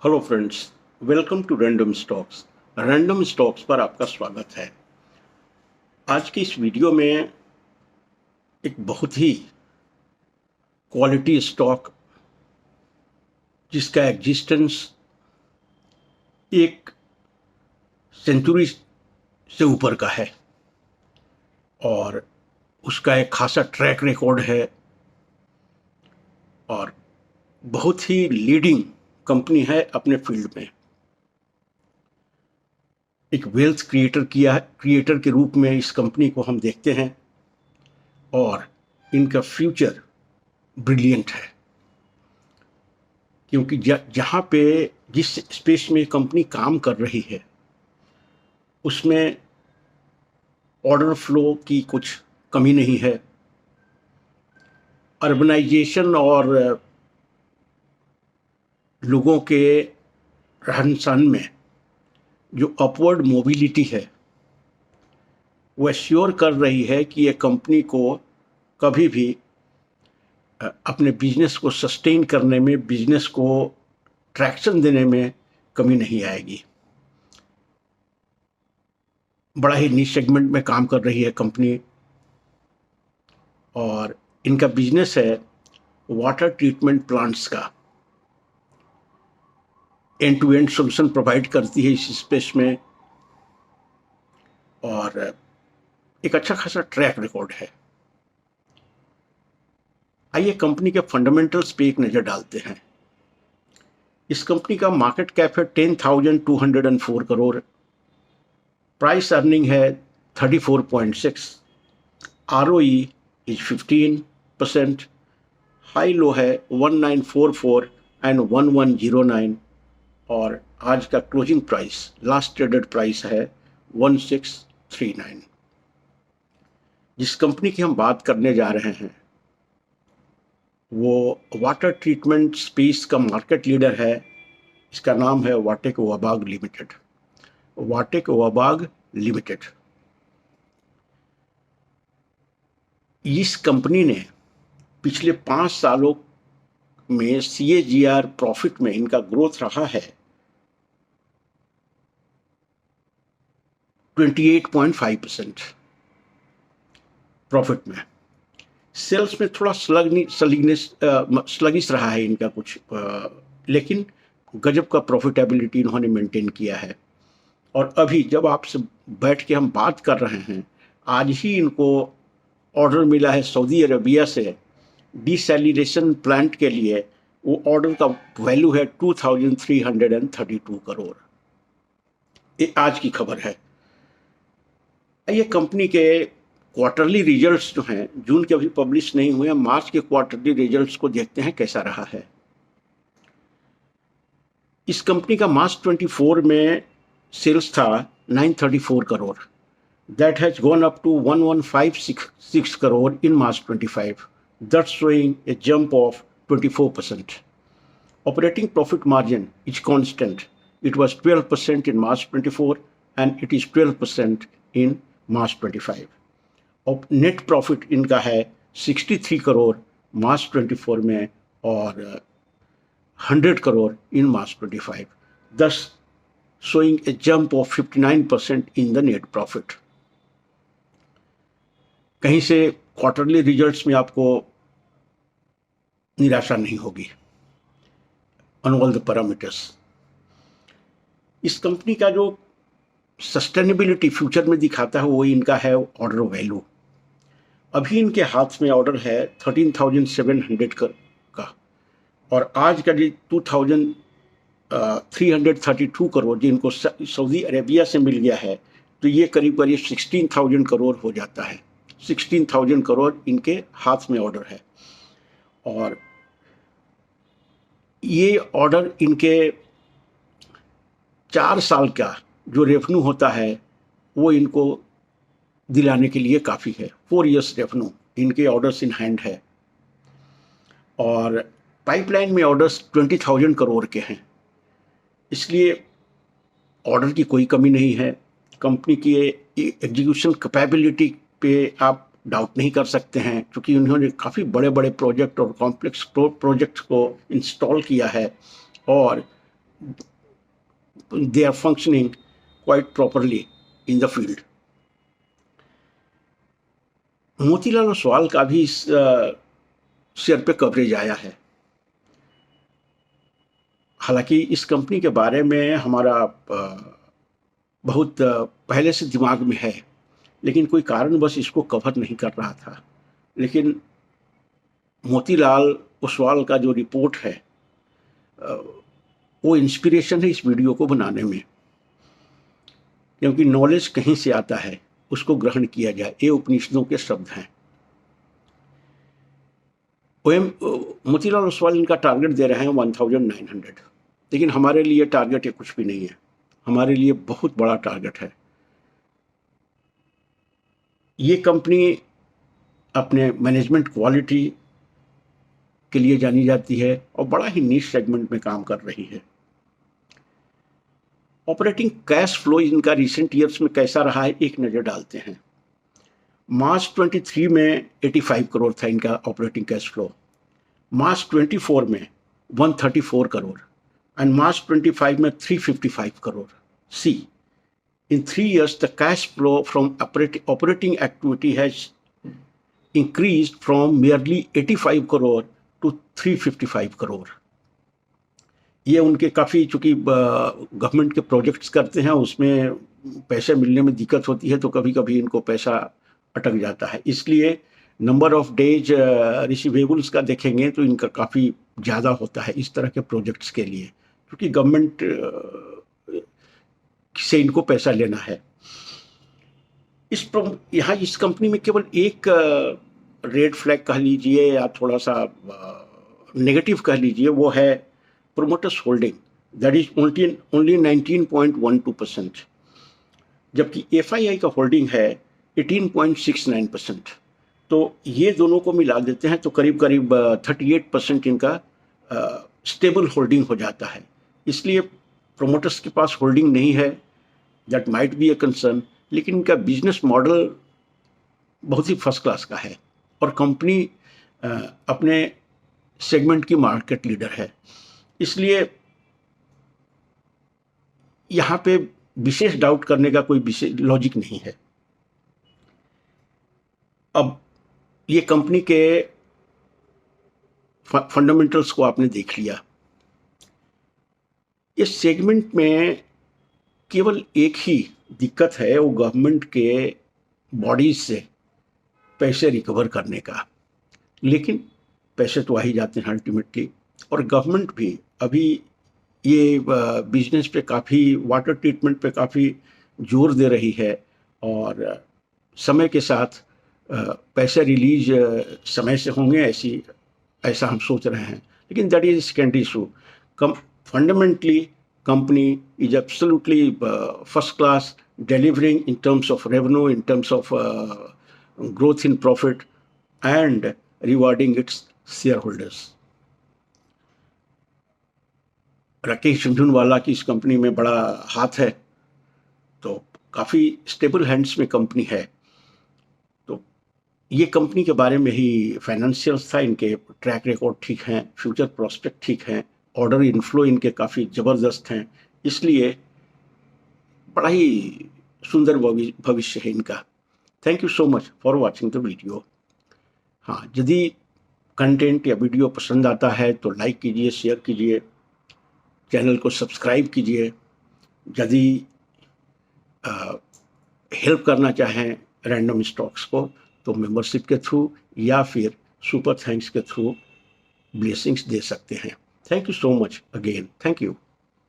Hello friends, welcome to random stocks. Random stocks पर आपका स्वागत है। आज की इस वीडियो में एक बहुत ही क्वालिटी स्टॉक जिसका एग्जिस्टेंस एक सेंचुरी से ऊपर का है और उसका एक खासा ट्रैक रिकॉर्ड है और बहुत ही लीडिंग कंपनी है अपने फील्ड में। एक वेल्थ क्रिएटर के रूप में इस कंपनी को हम देखते हैं और इनका फ्यूचर ब्रिलियंट है, क्योंकि जहाँ पे जिस स्पेस में कंपनी काम कर रही है उसमें ऑर्डर फ्लो की कुछ कमी नहीं है। अर्बनाइजेशन और लोगों के रहन सहन में जो अपवर्ड मोबिलिटी है वह श्योर कर रही है कि ये कंपनी को कभी भी अपने बिजनेस को सस्टेन करने में, बिजनेस को ट्रैक्शन देने में कमी नहीं आएगी। बड़ा ही नीश सेगमेंट में काम कर रही है कंपनी और इनका बिजनेस है वाटर ट्रीटमेंट प्लांट्स का। End to end solution provide करती है इस स्पेस में और एक अच्छा खासा ट्रैक रिकॉर्ड है। आइए कंपनी के फंडामेंटल्स पे एक नज़र डालते हैं। इस कंपनी का मार्केट कैप है 10,204 करोड़, प्राइस अर्निंग है 34.6, ROE इज 15%, हाई लो है 1944 एंड 1109 और आज का closing price, last traded price है 1639। जिस कंपनी की हम बात करने जा रहे हैं वो वाटर ट्रीटमेंट स्पेस का मार्केट लीडर है। इसका नाम है वाटेक वाबाग लिमिटेड। वाटेक वाबाग लिमिटेड इस कंपनी ने पिछले 5 सालों में CAGR प्रॉफिट में इनका ग्रोथ रहा है 28.5% प्रॉफिट में। सेल्स में थोड़ा स्लगिश रहा है इनका कुछ, लेकिन गजब का प्रॉफिटेबिलिटी इन्होंने मेंटेन किया है। और अभी जब आपसे बैठ के हम बात कर रहे हैं, आज ही इनको ऑर्डर मिला है सऊदी अरबिया से डिसैलिनेशन प्लांट के लिए। वो ऑर्डर का वैल्यू है 2,332 करोड़। ये आज की खबर है। ये कंपनी के क्वार्टरली रिजल्ट्स जो हैं, जून के अभी पब्लिश नहीं हुए हैं, मार्च के क्वार्टरली रिजल्ट्स को देखते हैं कैसा रहा है। इस कंपनी का मार्च 24 में सेल्स था 934 crore. That has gone up to 1156 crore in March 25, that's showing a jump of 24%. Operating profit margin is constant. It was 12% in March 24 and it is 12% in March 25. और नेट प्रॉफिट इनका है 63 करोड़ मार्च 24 में और 100 crore in March 25, thus showing a jump of 59% in the net profit. कहीं से quarterly results में आपको निराशा नहीं होगी ऑन ऑल द पैरामीटर्स। इस कंपनी का जो सस्टेनेबिलिटी फ्यूचर में दिखाता है वो इनका है ऑर्डर वैल्यू। अभी इनके हाथ में ऑर्डर है 13,700 का और आज का जो 2,332 करोड़ जो इनको सऊदी अरेबिया से मिल गया है, तो ये करीब करीब 16,000 करोड़ हो जाता है। 16,000 करोड़ इनके हाथ में ऑर्डर है और ये ऑर्डर इनके 4 साल का जो रेवेन्यू होता है वो इनको दिलाने के लिए काफ़ी है। 4 years रेवेन्यू इनके ऑर्डर्स इन हैंड है और पाइपलाइन में ऑर्डर्स 20,000 करोड़ के हैं। इसलिए ऑर्डर की कोई कमी नहीं है। कंपनी की एग्जीक्यूशन कैपेबिलिटी पे आप डाउट नहीं कर सकते हैं, क्योंकि उन्होंने काफ़ी बड़े बड़े प्रोजेक्ट और कॉम्प्लेक्स प्रोजेक्ट्स को इंस्टॉल किया है और they are functioning quite properly in the field. Motilal Oswal का भी इस शेयर पे कवरेज आया है। हालांकि इस कंपनी के बारे में हमारा बहुत पहले से दिमाग में है, लेकिन कोई कारणवश इसको कवर नहीं कर रहा था। लेकिन मोतीलाल ओसवाल का जो रिपोर्ट है वो इंस्पिरेशन है इस वीडियो को बनाने में, क्योंकि नॉलेज कहीं से आता है उसको ग्रहण किया जाए, ये उपनिषदों के शब्द हैं। मोतीलाल ओसवाल इनका टारगेट दे रहे हैं 1900, लेकिन हमारे लिए टारगेट ये कुछ भी नहीं है, हमारे लिए बहुत बड़ा टारगेट है। ये कंपनी अपने मैनेजमेंट क्वालिटी के लिए जानी जाती है और बड़ा ही नीश सेगमेंट में काम कर रही है। ऑपरेटिंग कैश फ्लो इनका रिसेंट ईयर्स में कैसा रहा है एक नज़र डालते हैं। मार्च 23 में 85 करोड़ था इनका ऑपरेटिंग कैश फ्लो, मार्च 24 में 134 करोड़ एंड मार्च 25 में 355 करोड़। सी in 3 years the cash flow from operating activity has increased from merely 85 crore to 355 crore. ये उनके काफ़ी, चूँकि गवर्नमेंट के प्रोजेक्ट्स करते हैं उसमें पैसे मिलने में दिक्कत होती है, तो कभी कभी इनको पैसा अटक जाता है, इसलिए नंबर ऑफ डेज रिसीवेबल्स का देखेंगे तो इनका काफ़ी ज़्यादा होता है इस तरह के प्रोजेक्ट्स के लिए, क्योंकि गवर्नमेंट से इनको पैसा लेना है। यहाँ इस कंपनी में केवल एक रेड फ्लैग कह लीजिए या थोड़ा सा नेगेटिव कह लीजिए, वो है promoters holding, that is only 19.12%, जबकि FII का होल्डिंग है 18.69%। तो ये दोनों को मिला देते हैं तो करीब करीब 38% इनका स्टेबल होल्डिंग हो जाता है। इसलिए प्रोमोटर्स के पास होल्डिंग नहीं है, that might be a concern, लेकिन इनका बिजनेस मॉडल बहुत ही फर्स्ट क्लास का है और कंपनी अपने सेगमेंट की मार्केट लीडर है, इसलिए यहाँ पे विशेष डाउट करने का कोई विशेष लॉजिक नहीं है। अब ये कंपनी के फंडामेंटल्स को आपने देख लिया। इस सेगमेंट में केवल एक ही दिक्कत है, वो गवर्नमेंट के बॉडीज से पैसे रिकवर करने का, लेकिन पैसे तो आ ही जाते हैं अल्टीमेटली। और गवर्नमेंट भी अभी ये बिजनेस पे काफ़ी, वाटर ट्रीटमेंट पे काफ़ी जोर दे रही है और समय के साथ पैसे रिलीज समय से होंगे ऐसा हम सोच रहे हैं, लेकिन that is secondary issue. Fundamentally company is absolutely first class, delivering in terms of revenue, in terms of growth in profit and rewarding its shareholders. Rakesh Jhunjhunwala की इस कंपनी में बड़ा हाथ है, तो काफ़ी स्टेबल हैंड्स में कंपनी है। तो ये कंपनी के बारे में ही फाइनेंशियल्स था, इनके ट्रैक रिकॉर्ड ठीक हैं, फ्यूचर प्रोस्पेक्ट ठीक हैं, ऑर्डर इनफ्लो इनके काफ़ी ज़बरदस्त हैं, इसलिए बड़ा ही सुंदर भविष्य है इनका। Thank you so much for watching the video. हाँ, यदि कंटेंट या वीडियो पसंद आता है तो लाइक कीजिए, शेयर कीजिए, चैनल को सब्सक्राइब कीजिए। यदि हेल्प करना चाहें रैंडम स्टॉक्स को तो मेंबरशिप के थ्रू या फिर सुपर थैंक्स के थ्रू ब्लेसिंग्स दे सकते हैं। Thank you so much again. Thank you.